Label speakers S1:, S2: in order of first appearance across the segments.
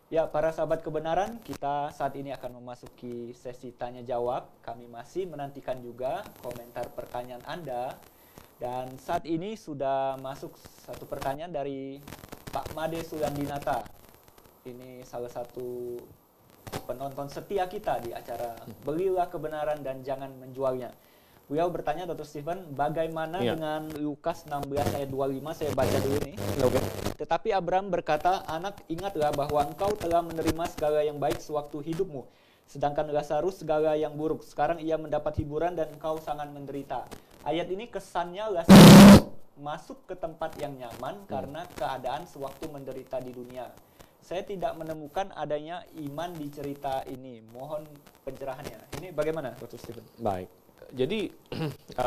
S1: Ya, para sahabat kebenaran, kita saat ini akan memasuki sesi tanya jawab. Kami masih menantikan juga komentar pertanyaan Anda. Dan saat ini sudah masuk satu pertanyaan dari Pak Made Sulandinata. Ini salah satu penonton setia kita di acara Belilah Kebenaran dan Jangan Menjualnya. Beliau bertanya, Dr. Stephen, bagaimana dengan Lukas 16 ayat 25, saya baca dulu nih.
S2: Oke.
S1: Tetapi Abraham berkata, anak, ingatlah bahwa engkau telah menerima segala yang baik sewaktu hidupmu, sedangkan Lazarus segala yang buruk. Sekarang ia mendapat hiburan dan engkau sangat menderita. Ayat ini kesannya Lazarus masuk ke tempat yang nyaman karena keadaan sewaktu menderita di dunia. Saya tidak menemukan adanya iman di cerita ini. Mohon pencerahannya. Ini bagaimana, Dr. Stephen?
S2: Baik. Jadi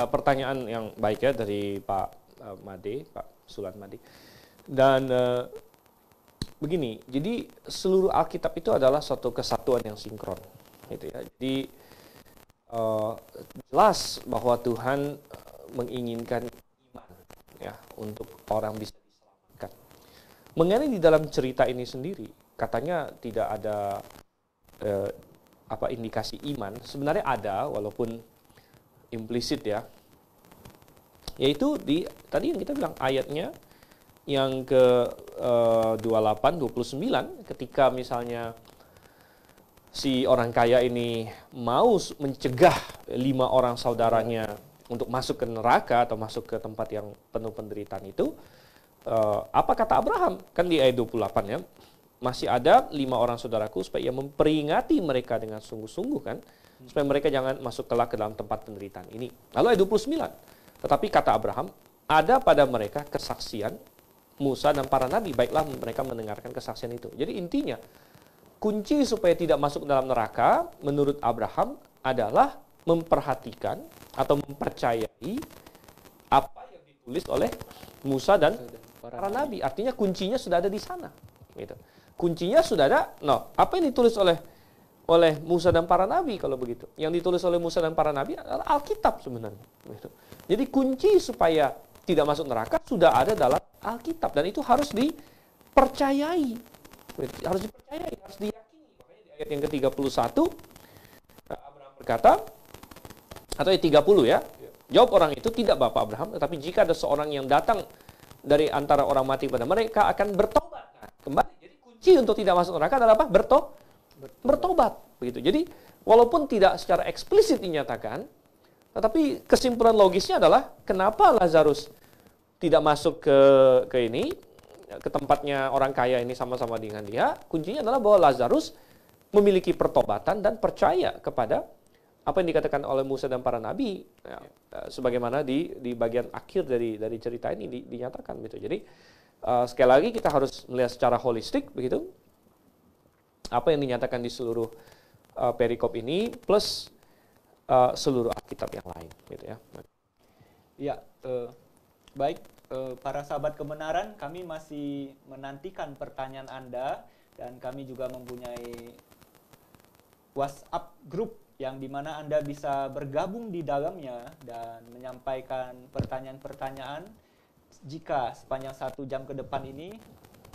S2: pertanyaan yang baik ya dari Pak Made, Pak Sulan Made. Dan begini, jadi seluruh Alkitab itu adalah suatu kesatuan yang sinkron, gitu ya. Jadi jelas bahwa Tuhan menginginkan iman, ya, untuk orang bisa diselamatkan. Mengenai di dalam cerita ini sendiri, katanya tidak ada indikasi iman. Sebenarnya ada, walaupun implisit ya, yaitu di tadi yang kita bilang ayatnya yang ke 28, 29, ketika misalnya si orang kaya ini mau mencegah 5 orang saudaranya untuk masuk ke neraka atau masuk ke tempat yang penuh penderitaan itu, apa kata Abraham? Kan di ayat 28 ya, masih ada 5 orang saudaraku supaya ia memperingati mereka dengan sungguh-sungguh kan, supaya mereka jangan masuk kelak ke dalam tempat penderitaan ini. Lalu ayat 29, tetapi kata Abraham, ada pada mereka kesaksian Musa dan para nabi, baiklah mereka mendengarkan kesaksian itu. Jadi intinya, kunci supaya tidak masuk dalam neraka menurut Abraham adalah memperhatikan atau mempercayai apa yang ditulis oleh Musa dan para nabi. Artinya kuncinya sudah ada di sana. Gitu. Kuncinya sudah ada. No, apa yang ditulis oleh Musa dan para nabi kalau begitu? Yang ditulis oleh Musa dan para nabi adalah Alkitab sebenarnya. Gitu. Jadi kunci supaya tidak masuk neraka sudah ada dalam Alkitab dan itu harus dipercayai. Harus dipercayai, harus diyakini. Makanya di ayat yang ke-31 Abraham berkata, atau ayat 30 ya, jawab orang itu, tidak Bapak Abraham, tetapi jika ada seorang yang datang dari antara orang mati pada mereka akan bertobat. Nah, kembali, jadi kunci untuk tidak masuk neraka adalah apa? Bertobat. Begitu. Jadi walaupun tidak secara eksplisit dinyatakan, tetapi kesimpulan logisnya adalah kenapa Lazarus tidak masuk ke tempatnya orang kaya ini sama-sama dengan dia. Kuncinya adalah bahwa Lazarus memiliki pertobatan dan percaya kepada apa yang dikatakan oleh Musa dan para nabi, ya, sebagaimana di bagian akhir dari cerita ini dinyatakan gitu. Jadi sekali lagi kita harus melihat secara holistik begitu apa yang dinyatakan di seluruh perikop ini plus seluruh Alkitab yang lain gitu ya.
S1: Ya, baik para sahabat kebenaran, kami masih menantikan pertanyaan Anda dan kami juga mempunyai WhatsApp group yang dimana Anda bisa bergabung di dalamnya dan menyampaikan pertanyaan-pertanyaan jika sepanjang 1 jam ke depan ini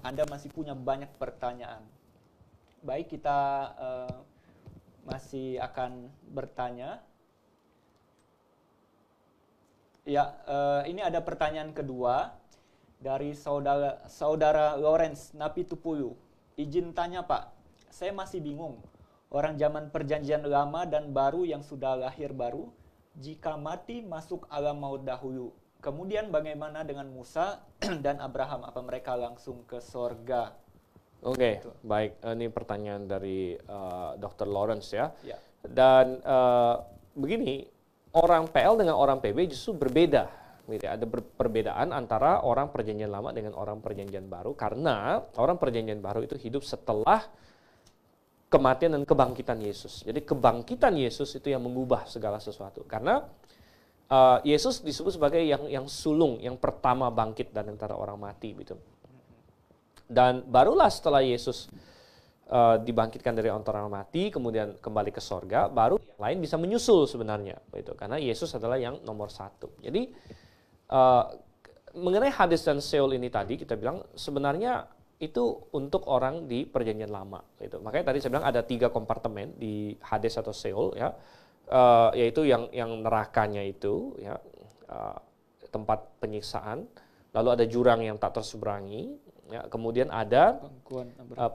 S1: Anda masih punya banyak pertanyaan. Baik, kita masih akan bertanya. Ya, ini ada pertanyaan kedua dari saudara Lawrence Napitupulu. Izin tanya Pak, saya masih bingung. Orang zaman perjanjian lama dan baru yang sudah lahir baru, jika mati masuk alam maut dahulu. Kemudian bagaimana dengan Musa dan Abraham? Apa mereka langsung ke sorga?
S2: Oke, baik. Ini pertanyaan dari Dr. Lawrence ya.
S1: Ya.
S2: Dan begini, orang PL dengan orang PB justru berbeda. Ada perbedaan antara orang perjanjian lama dengan orang perjanjian baru karena orang perjanjian baru itu hidup setelah kematian dan kebangkitan Yesus. Jadi kebangkitan Yesus itu yang mengubah segala sesuatu. Karena Yesus disebut sebagai yang sulung, yang pertama bangkit dan antara orang mati gitu. Dan barulah setelah Yesus dibangkitkan dari antara orang mati, kemudian kembali ke sorga, baru yang lain bisa menyusul sebenarnya, gitu. Karena Yesus adalah yang nomor 1. Jadi mengenai Hades dan Seol ini tadi kita bilang sebenarnya itu untuk orang di perjanjian lama gitu. Makanya tadi saya bilang ada 3 kompartemen di Hades atau Sheol ya. Yaitu yang nerakanya itu ya, tempat penyiksaan, lalu ada jurang yang tak terseberangi ya, kemudian ada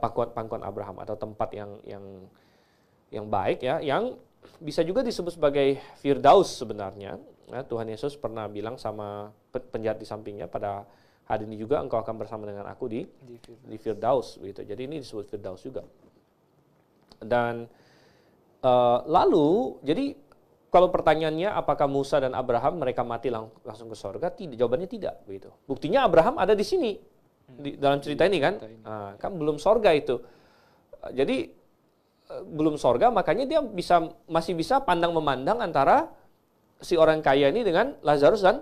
S2: pangkuan Abraham atau tempat yang baik ya, yang bisa juga disebut sebagai Firdaus sebenarnya ya. Tuhan Yesus pernah bilang sama penjahat di sampingnya, pada hari ini juga engkau akan bersama dengan aku di Firdaus gitu. Jadi ini disebut Firdaus juga. Dan lalu jadi kalau pertanyaannya apakah Musa dan Abraham mereka mati langsung ke sorga? Tidak, jawabannya tidak begitu. Buktinya Abraham ada di sini dalam cerita ini kan, kan belum sorga itu. Jadi belum sorga, makanya dia masih bisa pandang memandang antara si orang kaya ini dengan Lazarus dan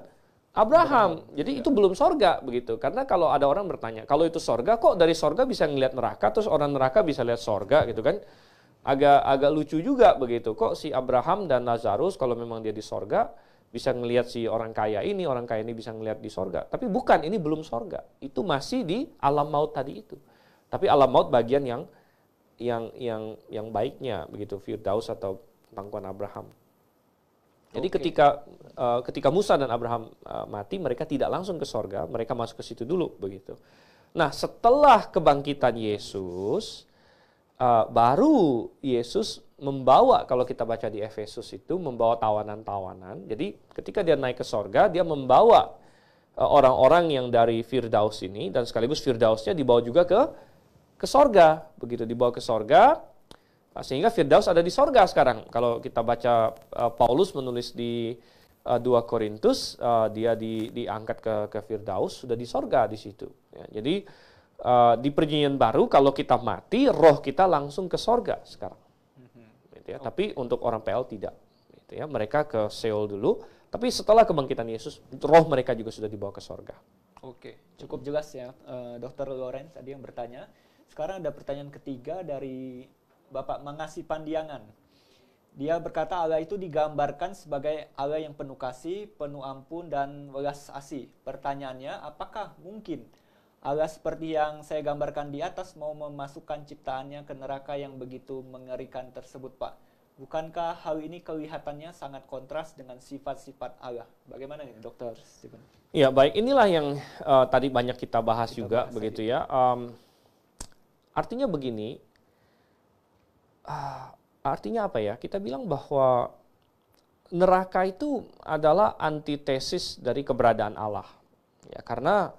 S2: Abraham. Jadi itu belum sorga begitu. Karena kalau ada orang bertanya, kalau itu sorga kok dari sorga bisa ngelihat neraka, terus orang neraka bisa lihat sorga gitu kan? Agak lucu juga begitu. Kok si Abraham dan Lazarus kalau memang dia di sorga bisa ngelihat si orang kaya ini bisa ngelihat di sorga. Tapi bukan, ini belum sorga. Itu masih di alam maut tadi itu. Tapi alam maut bagian yang baiknya begitu, Firdaus atau pangkuan Abraham. Jadi ketika Musa dan Abraham mati, mereka tidak langsung ke sorga, mereka masuk ke situ dulu begitu. Nah, setelah kebangkitan Yesus, baru Yesus membawa, kalau kita baca di Efesus itu, membawa tawanan-tawanan. Jadi ketika dia naik ke sorga, dia membawa orang-orang yang dari Firdaus ini, dan sekaligus Firdausnya dibawa juga ke sorga. Begitu dibawa ke sorga, sehingga Firdaus ada di sorga sekarang. Kalau kita baca Paulus menulis di 2 Korintus, dia diangkat ke Firdaus, sudah di sorga di situ. Ya, jadi di perjanjian baru kalau kita mati, roh kita langsung ke sorga sekarang. Gitu ya. Tapi untuk orang PL tidak. Gitu ya. Mereka ke Sheol dulu, tapi setelah kebangkitan Yesus, roh mereka juga sudah dibawa ke sorga.
S1: Oke, cukup jelas ya, Dr. Lorenz tadi yang bertanya. Sekarang ada pertanyaan ketiga dari Bapak Mangasi Pandiangan. Dia berkata Allah itu digambarkan sebagai Allah yang penuh kasih, penuh ampun, dan welas asih. Pertanyaannya, apakah mungkin Allah seperti yang saya gambarkan di atas mau memasukkan ciptaannya ke neraka yang begitu mengerikan tersebut, Pak? Bukankah hal ini kelihatannya sangat kontras dengan sifat-sifat Allah? Bagaimana nih, Dr. Stephen?
S2: Ya, baik. Inilah yang tadi banyak kita bahas juga, begitu ya. Artinya begini, artinya apa ya? Kita bilang bahwa neraka itu adalah antitesis dari keberadaan Allah. Ya, karena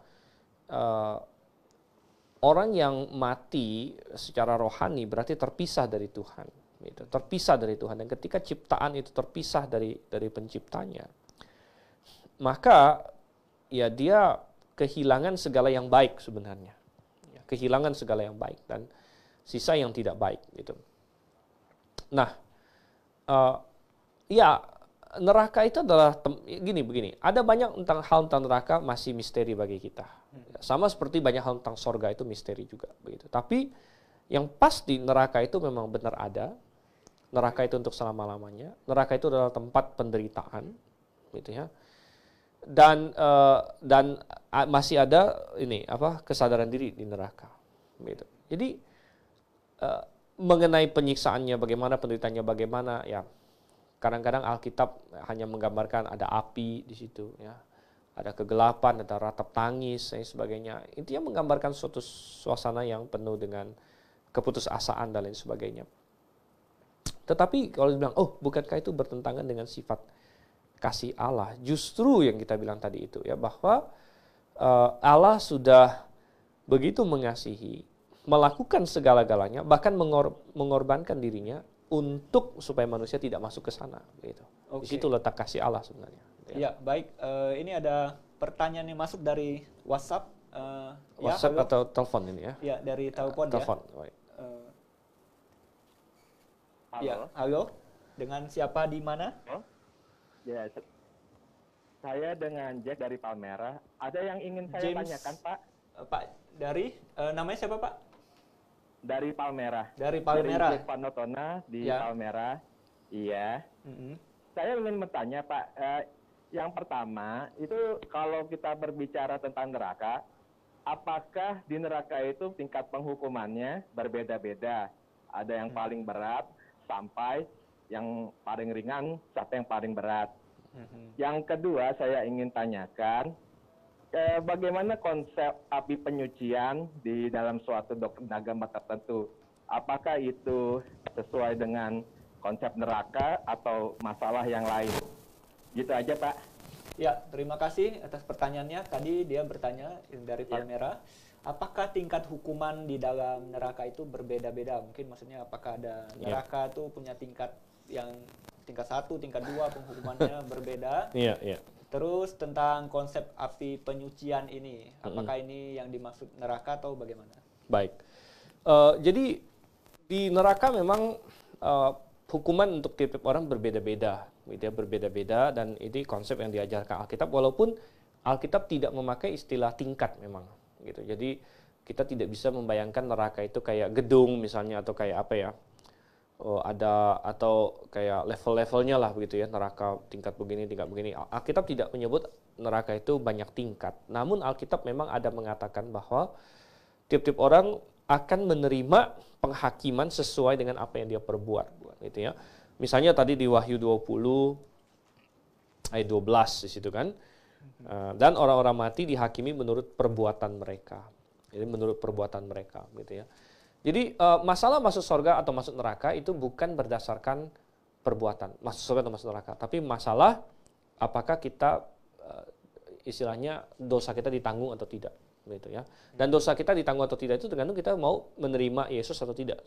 S2: orang yang mati secara rohani berarti terpisah dari Tuhan, gitu. Terpisah dari Tuhan. Dan ketika ciptaan itu terpisah dari penciptanya, maka ya dia kehilangan segala yang baik sebenarnya, ya, kehilangan segala yang baik dan sisa yang tidak baik, gitu. Nah, ya neraka itu adalah begini. Ada banyak hal tentang neraka masih misteri bagi kita. Sama seperti banyak hal tentang sorga itu misteri juga begitu. Tapi yang pasti neraka itu memang benar ada. Neraka itu untuk selama-lamanya. Neraka itu adalah tempat penderitaan, gitu ya. Dan masih ada kesadaran diri di neraka, gitu. Jadi mengenai penyiksaannya bagaimana, penderitaannya bagaimana, ya kadang-kadang Alkitab hanya menggambarkan ada api di situ, ya, ada kegelapan, ada ratap tangis, dan sebagainya. Intinya menggambarkan suatu suasana yang penuh dengan keputusasaan dan lain sebagainya. Tetapi kalau dibilang, oh bukankah itu bertentangan dengan sifat kasih Allah? Justru yang kita bilang tadi itu ya, bahwa Allah sudah begitu mengasihi, melakukan segala-galanya, bahkan mengorbankan dirinya untuk supaya manusia tidak masuk ke sana, gitu. Di situ letak kasih Allah sebenarnya.
S1: Ya, baik. Ini ada pertanyaan yang masuk dari WhatsApp.
S2: WhatsApp ya, atau telepon ini ya?
S1: Ya, dari telepon ya.
S2: Telepon.
S3: Halo.
S1: Ya, halo. Dengan siapa di mana?
S3: Oh? Ya, saya dengan Jack dari Palmera. Ada yang ingin saya tanyakan, Pak?
S1: Pak, dari namanya siapa, Pak?
S3: Dari Palmera.
S1: Dari Palmera.
S3: Dari Jack Panotona di
S1: ya.
S3: Palmera. Iya. Saya ingin bertanya, Pak. Yang pertama, itu kalau kita berbicara tentang neraka, apakah di neraka itu tingkat penghukumannya berbeda-beda? Ada yang paling berat sampai yang paling ringan sampai yang paling berat. Yang kedua saya ingin tanyakan, bagaimana konsep api penyucian di dalam suatu doktrin agama tertentu? Apakah itu sesuai dengan konsep neraka atau masalah yang lain? Gitu aja, Pak.
S1: Ya, terima kasih atas pertanyaannya. Tadi dia bertanya dari Palmera, apakah tingkat hukuman di dalam neraka itu berbeda-beda? Mungkin maksudnya apakah ada neraka itu punya tingkat yang tingkat 1, tingkat 2 penghukumannya berbeda. Terus tentang konsep api penyucian ini, apakah ini yang dimaksud neraka atau bagaimana?
S2: Baik, jadi di neraka memang hukuman untuk tiap orang berbeda-beda, berbeda-beda, dan ini konsep yang diajarkan Alkitab, walaupun Alkitab tidak memakai istilah tingkat memang, gitu. Jadi kita tidak bisa membayangkan neraka itu kayak gedung misalnya atau kayak apa ya. Ada atau kayak level-levelnya lah begitu ya, neraka tingkat begini, tingkat begini. Alkitab tidak menyebut neraka itu banyak tingkat. Namun Alkitab memang ada mengatakan bahwa tiap-tiap orang akan menerima penghakiman sesuai dengan apa yang dia perbuat, gitu ya. Misalnya tadi di Wahyu 20 ayat 12 di situ kan. Dan orang-orang mati dihakimi menurut perbuatan mereka. Jadi menurut perbuatan mereka, gitu ya. Jadi masalah masuk surga atau masuk neraka itu bukan berdasarkan perbuatan, masuk surga atau masuk neraka. Tapi masalah apakah kita istilahnya dosa kita ditanggung atau tidak, gitu ya. Dan dosa kita ditanggung atau tidak itu tergantung kita mau menerima Yesus atau tidak,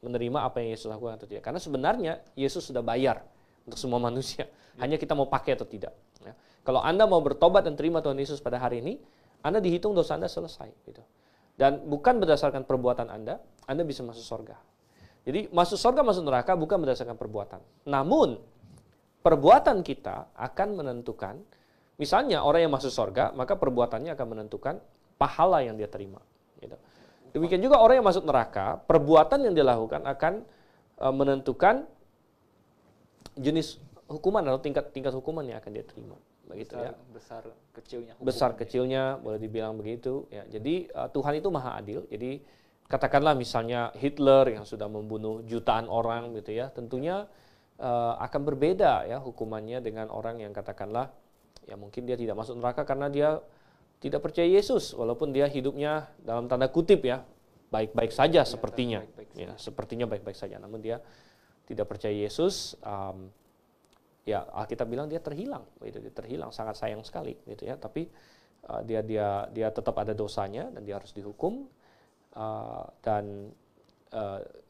S2: menerima apa yang Yesus lakukan atau tidak. Karena sebenarnya Yesus sudah bayar untuk semua manusia, hanya kita mau pakai atau tidak. Ya. Kalau Anda mau bertobat dan terima Tuhan Yesus pada hari ini, Anda dihitung dosa Anda selesai, gitu. Dan bukan berdasarkan perbuatan Anda bisa masuk surga. Jadi masuk surga, masuk neraka bukan berdasarkan perbuatan. Namun, perbuatan kita akan menentukan, misalnya orang yang masuk surga, maka perbuatannya akan menentukan pahala yang dia terima. Gitu. Demikian juga orang yang masuk neraka, perbuatan yang dia lakukan akan menentukan jenis hukuman atau tingkat hukuman yang akan dia terima. Begitu ya. Besar kecilnya boleh dibilang begitu ya. Jadi Tuhan itu maha adil. Jadi katakanlah misalnya Hitler yang sudah membunuh jutaan orang gitu ya, tentunya akan berbeda ya hukumannya dengan orang yang katakanlah ya mungkin dia tidak masuk neraka karena dia tidak percaya Yesus, walaupun dia hidupnya dalam tanda kutip ya baik-baik saja sepertinya. Sepertinya baik-baik saja, namun dia tidak percaya Yesus. Ya Alkitab bilang dia terhilang, itu dia terhilang, sangat sayang sekali, gitu ya. Tapi dia tetap ada dosanya dan dia harus dihukum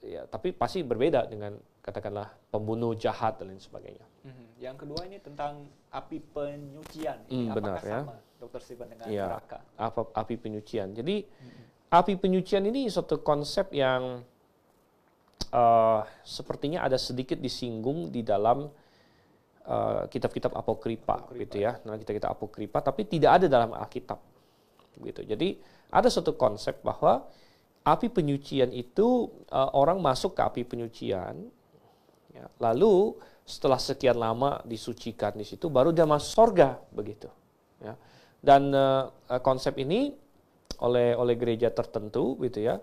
S2: ya, tapi pasti berbeda dengan katakanlah pembunuh jahat dan lain sebagainya.
S1: Yang kedua ini tentang api penyucian.
S2: Benar,
S1: apakah sama, Dr. Stephen, dengan neraka?
S2: Api penyucian. Jadi api penyucian ini suatu konsep yang sepertinya ada sedikit disinggung di dalam kitab-kitab apokripa, gitu ya. Nah, kitab-kitab apokripa, tapi tidak ada dalam Alkitab, gitu. Jadi ada suatu konsep bahwa api penyucian itu orang masuk ke api penyucian, ya, lalu setelah sekian lama disucikan di situ, baru dia masuk surga, begitu. Ya. Dan konsep ini oleh gereja tertentu, gitu ya.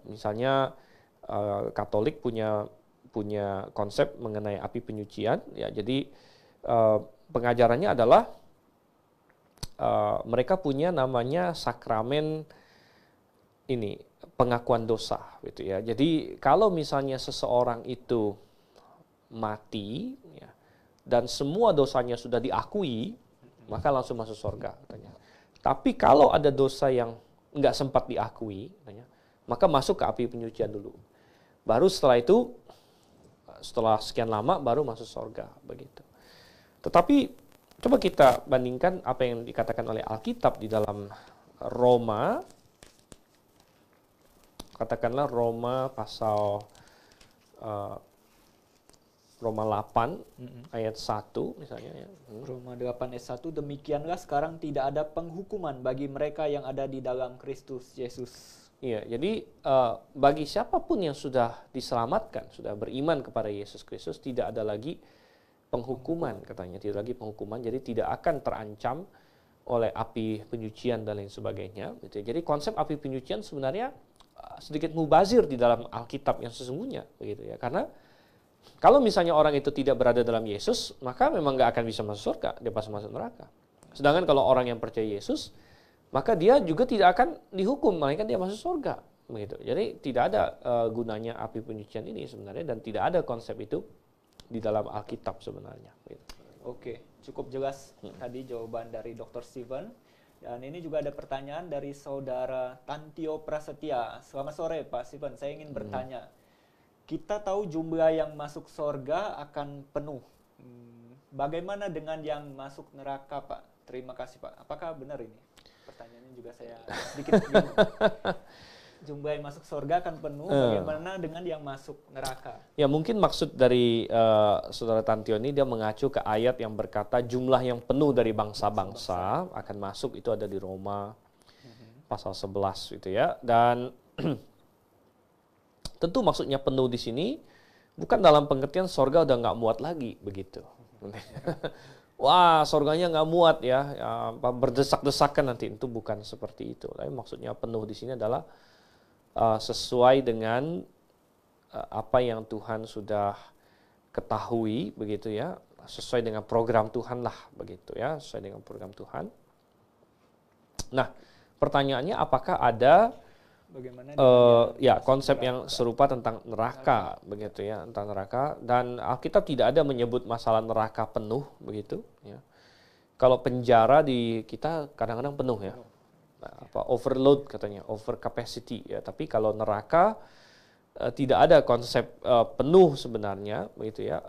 S2: Misalnya Katolik punya konsep mengenai api penyucian, ya. Jadi pengajarannya adalah mereka punya namanya sakramen ini pengakuan dosa, gitu ya. Jadi kalau misalnya seseorang itu mati, ya, dan semua dosanya sudah diakui, maka langsung masuk surga, katanya. Tapi kalau ada dosa yang nggak sempat diakui, katanya, maka masuk ke api penyucian dulu. Baru setelah itu, setelah sekian lama baru masuk surga, begitu. Tetapi coba kita bandingkan apa yang dikatakan oleh Alkitab di dalam Roma, katakanlah Roma pasal Roma 8 ayat 1 misalnya ya.
S1: Roma 8 ayat 1, demikianlah sekarang tidak ada penghukuman bagi mereka yang ada di dalam Kristus Yesus.
S2: Iya, jadi bagi siapapun yang sudah diselamatkan, sudah beriman kepada Yesus Kristus, tidak ada lagi penghukuman, katanya, tidak lagi penghukuman, jadi tidak akan terancam oleh api penyucian dan lain sebagainya. Gitu. Jadi konsep api penyucian sebenarnya sedikit mubazir di dalam Alkitab yang sesungguhnya, begitu ya. Karena kalau misalnya orang itu tidak berada dalam Yesus, maka memang nggak akan bisa masuk surga, dia pasti masuk neraka. Sedangkan kalau orang yang percaya Yesus, maka dia juga tidak akan dihukum, melainkan dia masuk surga. Begitu. Jadi tidak ada gunanya api penyucian ini sebenarnya, dan tidak ada konsep itu di dalam Alkitab sebenarnya. Begitu.
S1: Oke, cukup jelas tadi jawaban dari Dr. Steven. Dan ini juga ada pertanyaan dari saudara Tantio Prasetya. Selamat sore Pak Steven, saya ingin bertanya. Kita tahu jumlah yang masuk surga akan penuh. Bagaimana dengan yang masuk neraka Pak? Terima kasih Pak. Apakah benar ini? Pertanyaannya juga saya sedikit bingung. Jumlah yang masuk surga akan penuh, bagaimana dengan yang masuk neraka?
S2: Ya mungkin maksud dari saudara Tantio ini dia mengacu ke ayat yang berkata jumlah yang penuh dari bangsa-bangsa akan masuk, itu ada di Roma pasal 11 gitu ya. Dan tentu maksudnya penuh di sini bukan dalam pengertian sorga udah nggak muat lagi begitu. Wah, sorganya nggak muat ya, berdesak-desakan nanti, itu bukan seperti itu. Tapi maksudnya penuh di sini adalah sesuai dengan apa yang Tuhan sudah ketahui begitu ya, sesuai dengan program Tuhan lah begitu ya, sesuai dengan program Tuhan. Nah, pertanyaannya apakah ada konsep yang serupa tentang neraka begitu ya, tentang neraka, dan Alkitab tidak ada menyebut masalah neraka penuh begitu ya. Kalau penjara di kita kadang-kadang penuh ya. Overload katanya, over capacity ya. Tapi kalau neraka tidak ada konsep penuh sebenarnya begitu ya.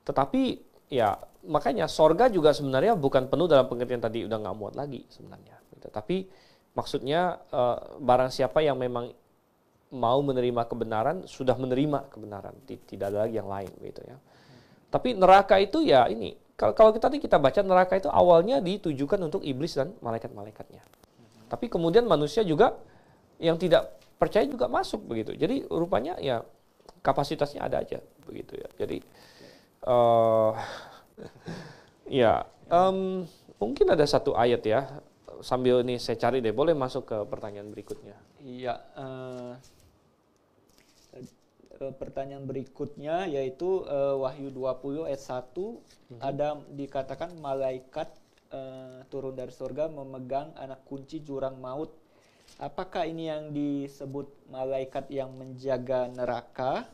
S2: Tetapi ya makanya sorga juga sebenarnya bukan penuh dalam pengertian tadi udah nggak muat lagi sebenarnya. Gitu. Tapi maksudnya barang siapa yang memang mau menerima kebenaran sudah menerima kebenaran, tidak ada lagi yang lain gitu ya. Tapi neraka itu ya ini. Kalau kita baca neraka itu awalnya ditujukan untuk iblis dan malaikat-malaikatnya. Tapi kemudian manusia juga yang tidak percaya juga masuk begitu. Jadi rupanya ya kapasitasnya ada aja begitu ya. Jadi mungkin ada satu ayat ya. Sambil ini saya cari deh, boleh masuk ke pertanyaan berikutnya.
S1: Iya. Pertanyaan berikutnya yaitu Wahyu 20 ayat 1 ada dikatakan malaikat turun dari surga memegang anak kunci jurang maut. Apakah ini yang disebut malaikat yang menjaga neraka?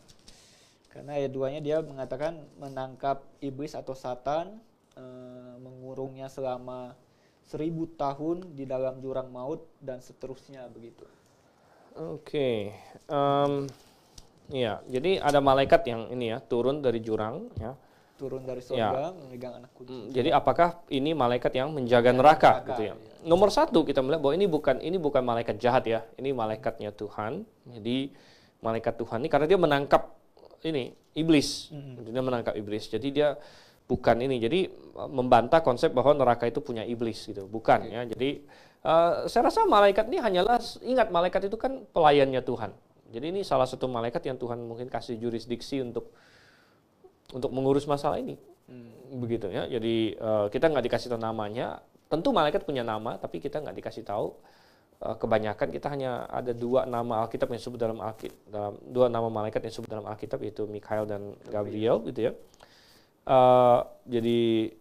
S1: Karena ayat 2-nya dia mengatakan menangkap iblis atau Satan, mengurungnya selama 1000 tahun di dalam jurang maut dan seterusnya begitu.
S2: Oke. Ya, jadi ada malaikat yang ini ya turun dari jurang ya.
S1: Turun dari surga memegang anak kunci.
S2: Jadi apakah ini malaikat yang menjaga neraka gitu ya?
S1: Ya.
S2: Nomor satu kita melihat bahwa ini bukan malaikat jahat ya. Ini malaikatnya Tuhan. Jadi malaikat Tuhan ini karena dia menangkap ini iblis. Dia menangkap iblis. Jadi dia bukan ini. Jadi membantah konsep bahwa neraka itu punya iblis gitu. Bukan ya. Jadi saya rasa malaikat ini hanyalah, ingat malaikat itu kan pelayannya Tuhan. Jadi ini salah satu malaikat yang Tuhan mungkin kasih jurisdiksi untuk mengurus masalah ini, begitu ya. Jadi kita nggak dikasih tahu namanya. Tentu malaikat punya nama, tapi kita nggak dikasih tahu. Kebanyakan kita hanya ada 2 nama Alkitab yang disebut dalam Alkitab, 2 nama malaikat yang disebut dalam Alkitab, yaitu Mikael dan Gabriel, gitu ya. Jadi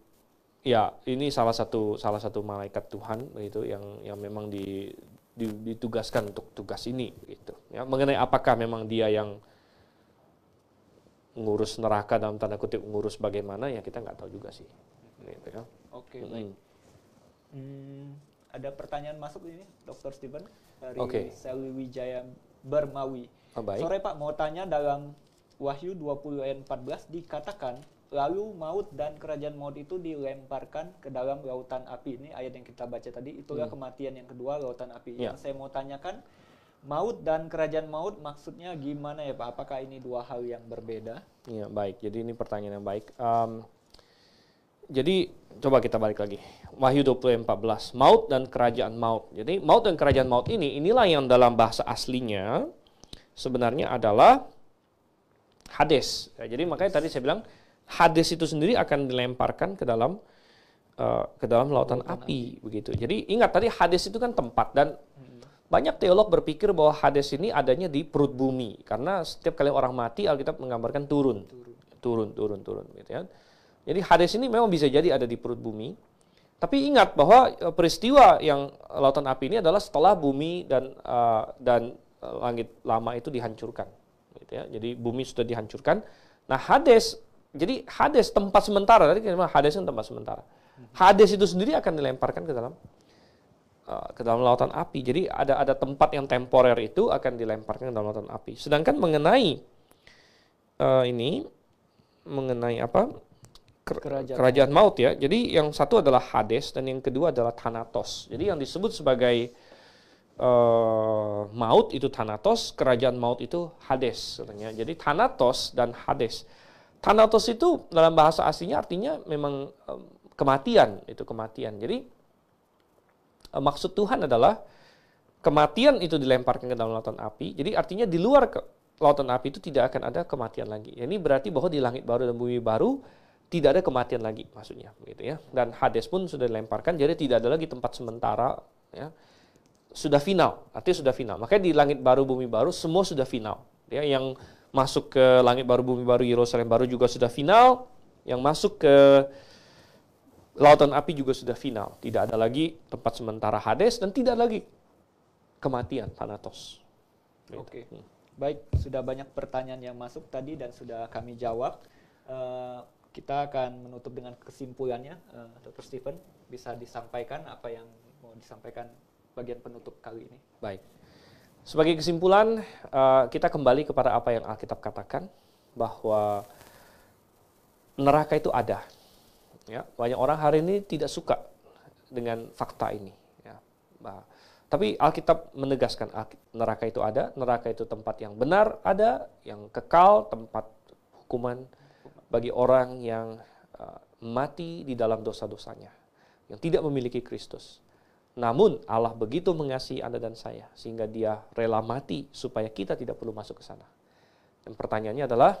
S2: ya ini salah satu malaikat Tuhan, begitu yang memang ditugaskan untuk tugas ini gitu ya. Mengenai apakah memang dia yang ngurus neraka dalam tanda kutip ngurus bagaimana ya kita nggak tahu juga sih gitu ya.
S1: Oke, baik. Ada pertanyaan masuk ini Dr. Steven dari Selwi Wijaya Bermawi.
S2: Baik.
S1: Sore Pak, mau tanya dalam Wahyu 20 ayat 14 dikatakan lalu maut dan kerajaan maut itu dilemparkan ke dalam lautan api. Ini ayat yang kita baca tadi, itulah kematian yang kedua, lautan api. Yang saya mau tanyakan, maut dan kerajaan maut maksudnya gimana ya Pak? Apakah ini 2 hal yang berbeda?
S2: Iya, baik. Jadi ini pertanyaan yang baik. Jadi coba kita balik lagi. Wahyu 20 ayat 14, maut dan kerajaan maut. Jadi maut dan kerajaan maut inilah yang dalam bahasa aslinya sebenarnya adalah Hades. Ya, jadi makanya tadi saya bilang Hades itu sendiri akan dilemparkan ke dalam ke dalam lautan api begitu. Jadi ingat tadi Hades itu kan tempat, dan banyak teolog berpikir bahwa Hades ini adanya di perut bumi karena setiap kali orang mati Alkitab menggambarkan turun gitu ya. Jadi Hades ini memang bisa jadi ada di perut bumi. Tapi ingat bahwa peristiwa yang lautan api ini adalah setelah bumi dan langit lama itu dihancurkan gitu ya. Jadi bumi sudah dihancurkan. Nah, Hades tempat sementara, tadi Hades itu tempat sementara. Hades itu sendiri akan dilemparkan ke dalam lautan api. Jadi ada tempat yang temporer itu akan dilemparkan ke dalam lautan api. Sedangkan mengenai kerajaan maut ya. Jadi yang satu adalah Hades dan yang kedua adalah Thanatos. Jadi yang disebut sebagai maut itu Thanatos, kerajaan maut itu Hades katanya. Jadi Thanatos dan Hades. Thanatos itu dalam bahasa aslinya artinya memang kematian, itu kematian. Jadi maksud Tuhan adalah kematian itu dilemparkan ke dalam lautan api. Jadi artinya di luar lautan api itu tidak akan ada kematian lagi. Ini berarti bahwa di langit baru dan bumi baru tidak ada kematian lagi maksudnya, begitu ya. Dan Hades pun sudah dilemparkan, jadi tidak ada lagi tempat sementara. Ya. Sudah final, artinya sudah final. Makanya di langit baru bumi baru semua sudah final. Ya, yang masuk ke langit baru bumi baru Yerusalem baru juga sudah final. Yang masuk ke lautan api juga sudah final. Tidak ada lagi tempat sementara Hades dan tidak lagi kematian, Thanatos.
S1: Oke. Baik, sudah banyak pertanyaan yang masuk tadi dan sudah kami jawab. Kita akan menutup dengan kesimpulannya. Dr. Stephen, bisa disampaikan apa yang mau disampaikan bagian penutup kali ini?
S2: Baik. Sebagai kesimpulan, kita kembali kepada apa yang Alkitab katakan, bahwa neraka itu ada. Ya, banyak orang hari ini tidak suka dengan fakta ini. Ya. Tapi Alkitab menegaskan neraka itu ada, neraka itu tempat yang benar ada, yang kekal, tempat hukuman bagi orang yang mati di dalam dosa-dosanya, yang tidak memiliki Kristus. Namun Allah begitu mengasihi Anda dan saya, sehingga Dia rela mati supaya kita tidak perlu masuk ke sana. Dan pertanyaannya adalah,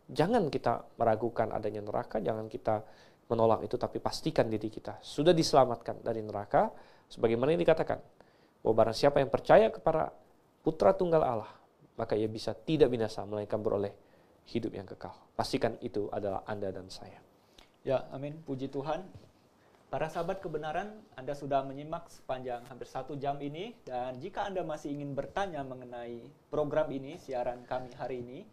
S2: jangan kita meragukan adanya neraka, jangan kita menolak itu, tapi pastikan diri kita sudah diselamatkan dari neraka, sebagaimana yang dikatakan, bahwa barang siapa yang percaya kepada Putra Tunggal Allah, maka ia bisa tidak binasa, melainkan beroleh hidup yang kekal. Pastikan itu adalah Anda dan saya.
S1: Ya, amin. Puji Tuhan. Para sahabat kebenaran, Anda sudah menyimak sepanjang hampir 1 jam ini, dan jika Anda masih ingin bertanya mengenai program ini, siaran kami hari ini,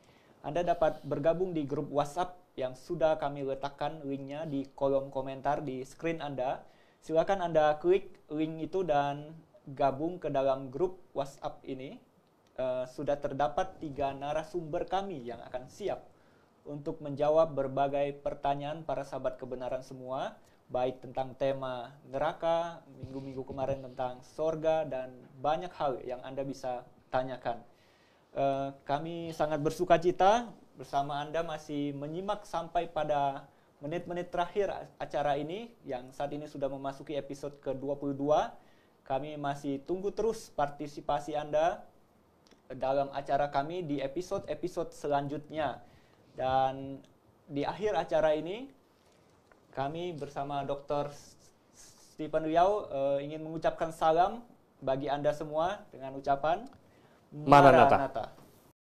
S1: Anda dapat bergabung di grup WhatsApp yang sudah kami letakkan linknya di kolom komentar di screen Anda. Silakan Anda klik link itu dan gabung ke dalam grup WhatsApp ini. Sudah terdapat 3 narasumber kami yang akan siap untuk menjawab berbagai pertanyaan para sahabat kebenaran semua, baik tentang tema neraka, minggu-minggu kemarin tentang sorga, dan banyak hal yang Anda bisa tanyakan. Kami sangat bersuka cita bersama Anda masih menyimak sampai pada menit-menit terakhir acara ini, yang saat ini sudah memasuki episode ke-22. Kami masih tunggu terus partisipasi Anda dalam acara kami di episode-episode selanjutnya. Dan di akhir acara ini, kami bersama Dr. Stephen Riau ingin mengucapkan salam bagi Anda semua dengan ucapan
S2: Maranatha.